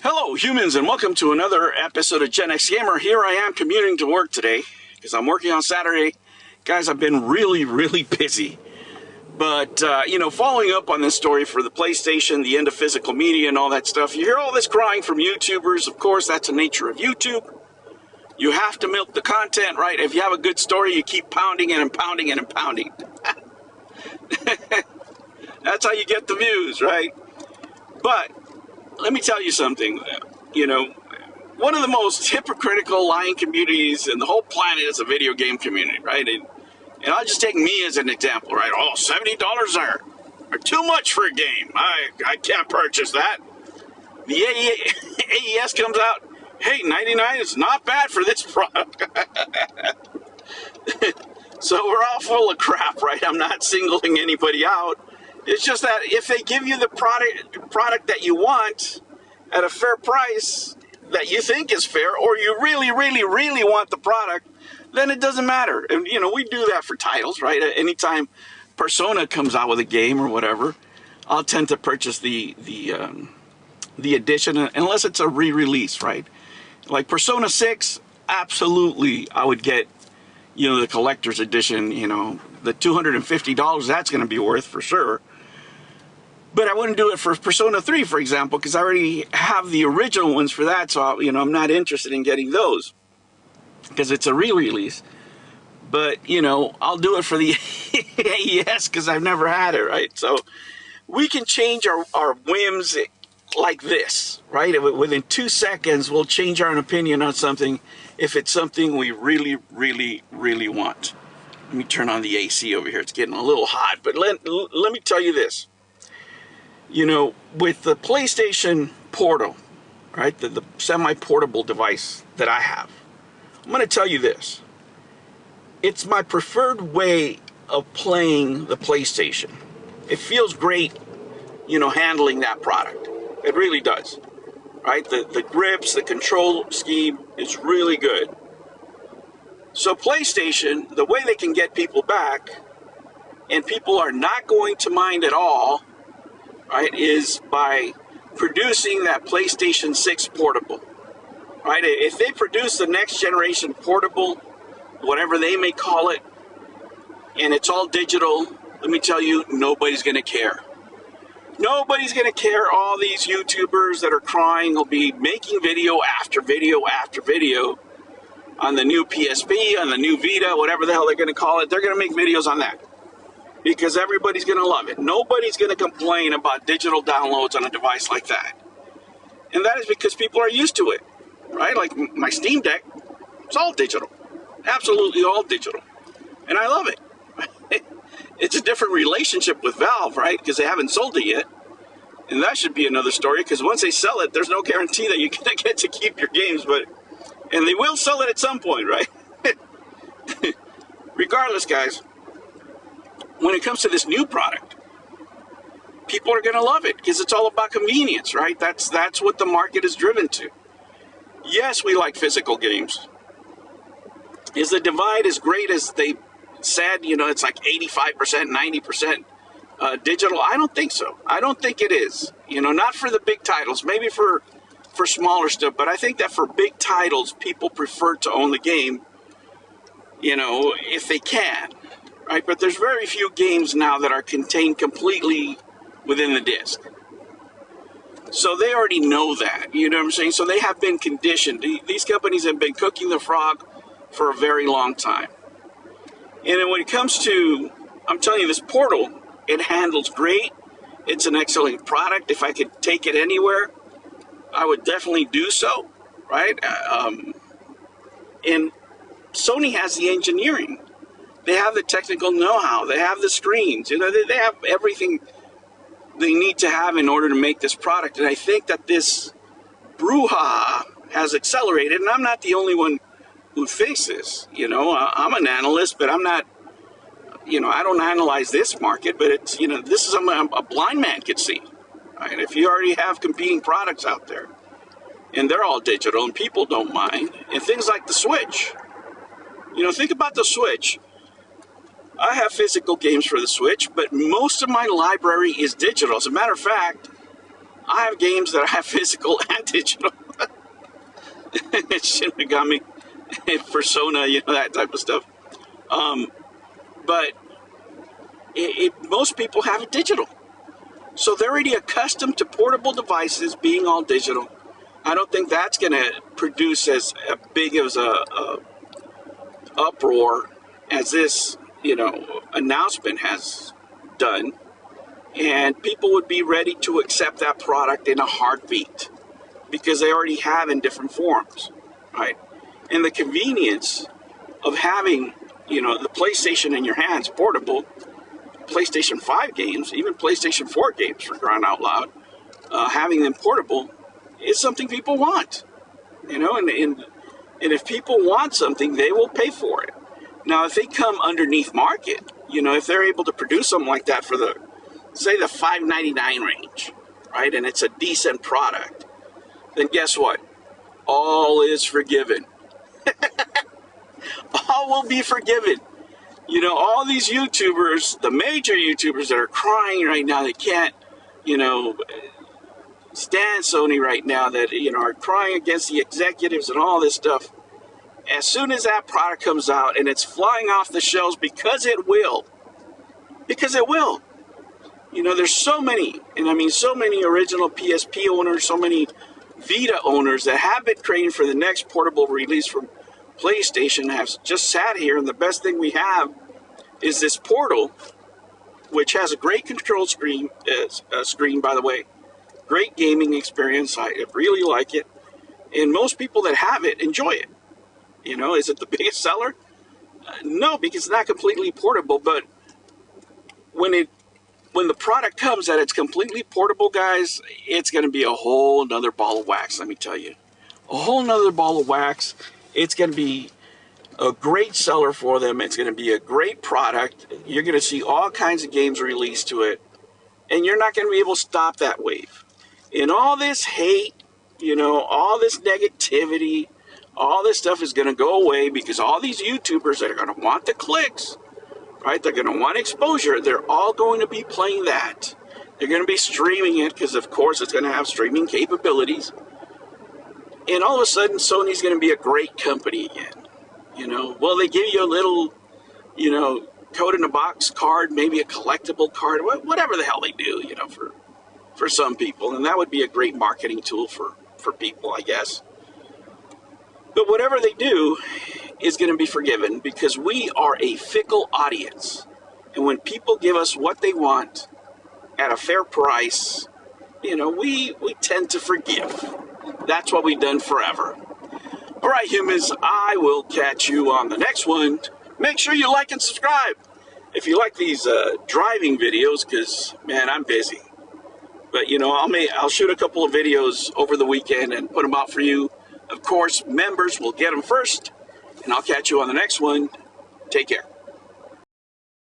Hello, humans, and welcome to another episode of Gen X Gamer. Here I am commuting to work today because I'm working on Saturday. Guys, I've been really busy. But, following up on this story for the PlayStation, the end of physical media and all that stuff, you hear all this crying from YouTubers. Of course, that's the nature of YouTube. You have to milk the content, right? If you have a good story, you keep pounding it and pounding it and pounding. That's how you get the views, right? But let me tell you something. One of the most hypocritical, lying communities in the whole planet is a video game community, right? And I'll just take me as an example, right? Oh, $70 are too much for a game. I can't purchase that. The AES comes out, hey, 99 is not bad for this product. So we're all full of crap, right? I'm not singling anybody out. It's just that if they give you the product that you want at a fair price that you think is fair, or you really want the product, then it doesn't matter. And, we do that for titles, right? Anytime Persona comes out with a game or whatever, I'll tend to purchase the edition, unless it's a re-release, right? Like Persona 6, absolutely, I would get, the collector's edition, the $250 that's going to be worth for sure. But I wouldn't do it for Persona 3, for example, because I already have the original ones for that, so, I'm not interested in getting those because it's a re-release. But, I'll do it for the AES because I've never had it, right? So we can change our whims like this, right? Within 2 seconds, we'll change our opinion on something if it's something we really want. Let me turn on the AC over here. It's getting a little hot, but let me tell you this. With the PlayStation Portal, right, the semi-portable device that I have, I'm going to tell you this. It's my preferred way of playing the PlayStation. It feels great, handling that product. It really does, right? The grips, the control scheme is really good. So PlayStation, the way they can get people back, and people are not going to mind at all, right, is by producing that PlayStation 6 portable, right? If they produce the next generation portable, whatever they may call it, and it's all digital, let me tell you, nobody's going to care. Nobody's going to care. All these YouTubers that are crying will be making video after video after video on the new PSP, on the new Vita, whatever the hell they're going to call it. They're going to make videos on that because everybody's going to love it. Nobody's going to complain about digital downloads on a device like that. And that is because people are used to it, right? Like my Steam Deck, it's all digital. Absolutely all digital. And I love it. It's a different relationship with Valve, right? Because they haven't sold it yet. And that should be another story, because once they sell it, there's no guarantee that you're going to get to keep your games. And they will sell it at some point, right? Regardless, guys, when it comes to this new product, people are going to love it because it's all about convenience, right? That's what the market is driven to. Yes, we like physical games. Is the divide as great as they said? It's like 85%, 90% digital. I don't think so. I don't think it is. Not for the big titles, maybe for smaller stuff, but I think that for big titles, people prefer to own the game, if they can, right? But there's very few games now that are contained completely within the disc. So they already know that, you know what I'm saying? So they have been conditioned. These companies have been cooking the frog for a very long time. And then when it comes to, I'm telling you, this portal, it handles great. It's an excellent product. If I could take it anywhere, I would definitely do so, right? And Sony has the engineering. They have the technical know-how. They have the screens. They have everything they need to have in order to make this product. And I think that this brouhaha has accelerated. And I'm not the only one who thinks this. I'm an analyst, but I'm not, I don't analyze this market. But it's, this is a blind man could see. Right? If you already have competing products out there, and they're all digital, and people don't mind, and things like the Switch. Think about the Switch. I have physical games for the Switch, but most of my library is digital. As a matter of fact, I have games that I have physical and digital. Shin Megami, Persona, that type of stuff. But most people have it digital. So they're already accustomed to portable devices being all digital. I don't think that's going to produce as big of a uproar as this, announcement has done. And people would be ready to accept that product in a heartbeat because they already have in different forms, right? And the convenience of having, the PlayStation in your hands, portable, PlayStation 5 games, even PlayStation 4 games for crying out loud, having them portable is something people want, and if people want something, they will pay for it. Now, if they come underneath market, if they're able to produce something like that for the $5.99 range, right, and it's a decent product, then guess what? All is forgiven. All will be forgiven. All these YouTubers, the major YouTubers that are crying right now, they can't, stand Sony right now, that, are crying against the executives and all this stuff. As soon as that product comes out and it's flying off the shelves, because it will, there's so many, and I mean so many original PSP owners, so many Vita owners that have been craving for the next portable release from PlayStation have just sat here, and the best thing we have is this Portal, which has a great control screen, by the way. Great gaming experience. I really like it. And most people that have it enjoy it. Is it the biggest seller? No, because it's not completely portable. But when the product comes that it's completely portable, guys, it's going to be a whole nother ball of wax, let me tell you. A whole nother ball of wax. It's going to be a great seller for them. It's going to be a great product. You're going to see all kinds of games released to it. And you're not going to be able to stop that wave. And all this hate, all this negativity, all this stuff is going to go away because all these YouTubers that are going to want the clicks, right? They're going to want exposure. They're all going to be playing that. They're going to be streaming it because, of course, it's going to have streaming capabilities. And all of a sudden, Sony's going to be a great company again. Well, they give you a little, code in a box card, maybe a collectible card, whatever the hell they do, for some people. And that would be a great marketing tool for people, I guess. But whatever they do is going to be forgiven because we are a fickle audience. And when people give us what they want at a fair price, we tend to forgive. That's what we've done forever. All right, humans, I will catch you on the next one. Make sure you like and subscribe if you like these driving videos, because, man, I'm busy. But, I'll shoot a couple of videos over the weekend and put them out for you. Of course, members will get them first, and I'll catch you on the next one. Take care.